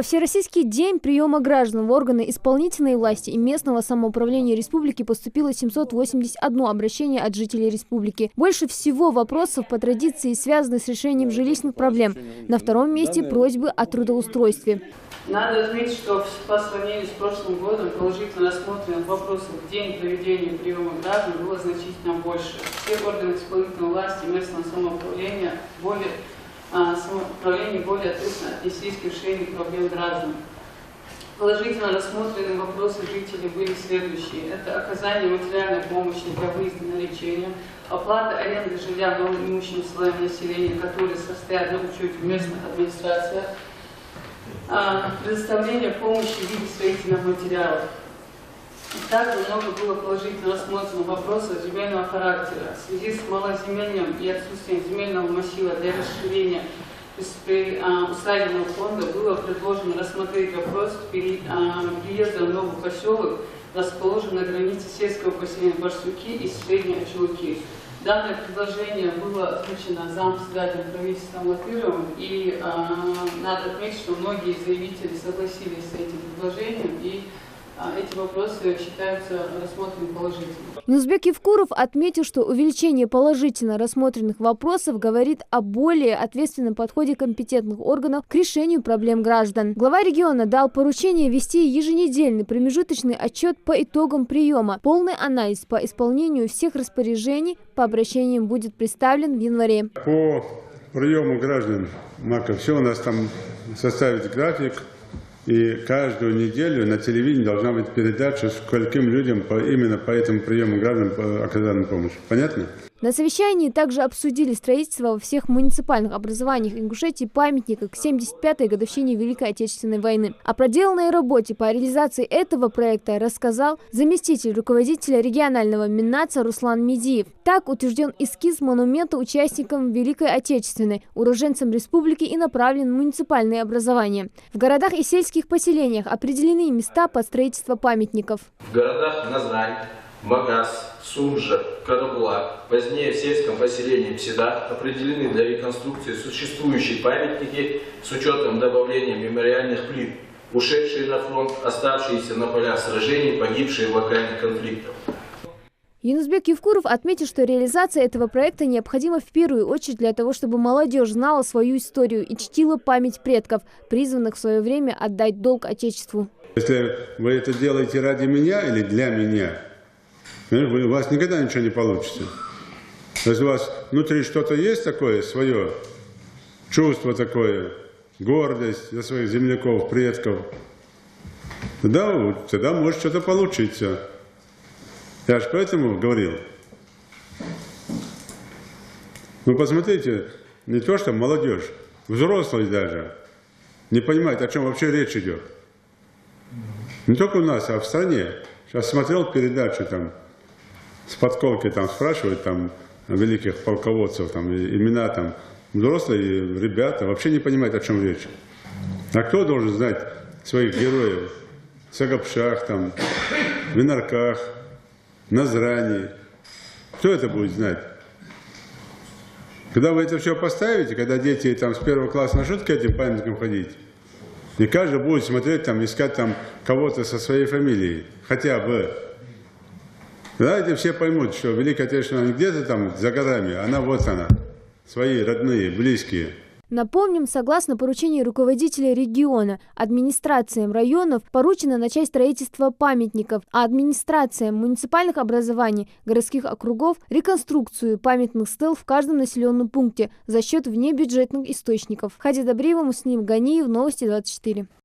Всероссийский день приема граждан в органы исполнительной власти и местного самоуправления республики поступило 781 обращение от жителей республики. Больше всего вопросов по традиции связаны с решением жилищных проблем. На втором месте просьбы о трудоустройстве. Надо отметить, что по сравнению с прошлым годом положительно рассмотренных вопросов в день проведения приема граждан было значительно больше. Все органы исполнительной власти и местного самоуправления более ответственно отнеслись к решению проблем граждан. Положительно рассмотренные вопросы жителей были следующие. Это оказание материальной помощи для выезда на лечение, оплата аренды жилья новым имущим слоям населения, которые состоят на учете в местных администрациях, предоставление помощи в виде строительных материалов. Также много было положительно рассмотрено вопросов земельного характера. В связи с малоземельем и отсутствием земельного массива для расширения усадебного фонда было предложено рассмотреть вопрос переезда в новый поселок, расположенный на границе сельского поселения Барсуки и Средней Очелуки. Данное предложение было озвучено зампредседателем правительства Латыровым, и надо отметить, что многие заявители согласились с этим предложением, и эти вопросы считаются рассмотренными положительно. Юнусбек Евкуров отметил, что увеличение положительно рассмотренных вопросов говорит о более ответственном подходе компетентных органов к решению проблем граждан. Глава региона дал поручение вести еженедельный промежуточный отчет по итогам приема. Полный анализ по исполнению всех распоряжений по обращениям будет представлен в январе. По приему граждан, все у нас там составить график. И каждую неделю на телевидении должна быть передача, скольким людям именно по этому приему граждан оказана помощь. Понятно? На совещании также обсудили строительство во всех муниципальных образованиях Ингушетии памятника к 75-й годовщине Великой Отечественной войны. О проделанной работе по реализации этого проекта рассказал заместитель руководителя регионального Миннаца Руслан Медиев. Так утвержден эскиз монумента участникам Великой Отечественной, уроженцам республики, и направлен в муниципальные образования. В городах и сельских поселениях определены места под строительство памятников. В городах Назрань, Магаз, Сумжа, Карабулак, позднее в сельском поселении Пседа определены для реконструкции существующие памятники с учетом добавления мемориальных плит, ушедшие на фронт, оставшиеся на полях сражений, погибшие в локальных конфликтах. Юнусбек Евкуров отметил, что реализация этого проекта необходима в первую очередь для того, чтобы молодежь знала свою историю и чтила память предков, призванных в свое время отдать долг Отечеству. Если вы это делаете ради меня или для меня, у вас никогда ничего не получится. Если у вас внутри что-то есть такое, свое чувство такое, гордость за своих земляков, предков, тогда может что-то получиться. Я же поэтому говорил. Вы посмотрите, не то что молодежь, взрослые даже не понимают, о чем вообще речь идет. Не только у нас, а в стране. Сейчас смотрел передачу там, с подколкой там спрашивают там великих полководцев, там имена там, взрослые ребята вообще не понимают, о чем речь. А кто должен знать своих героев? В Сагапшах, там, в Инарках, Назрани. Кто это будет знать? Когда вы это все поставите, когда дети там с первого класса начнут к этим памятникам ходить, и каждый будет смотреть, там, искать там кого-то со своей фамилией, хотя бы. Давайте все поймут, что Великая Отечественная не где-то там за горами, она вот она, свои родные, близкие. Напомним, согласно поручению руководителя региона, администрациям районов поручено начать строительство памятников, а администрациям муниципальных образований, городских округов – реконструкцию памятных стел в каждом населенном пункте за счет внебюджетных источников. Хади Добриева, Муслим Ганиев, Новости 24.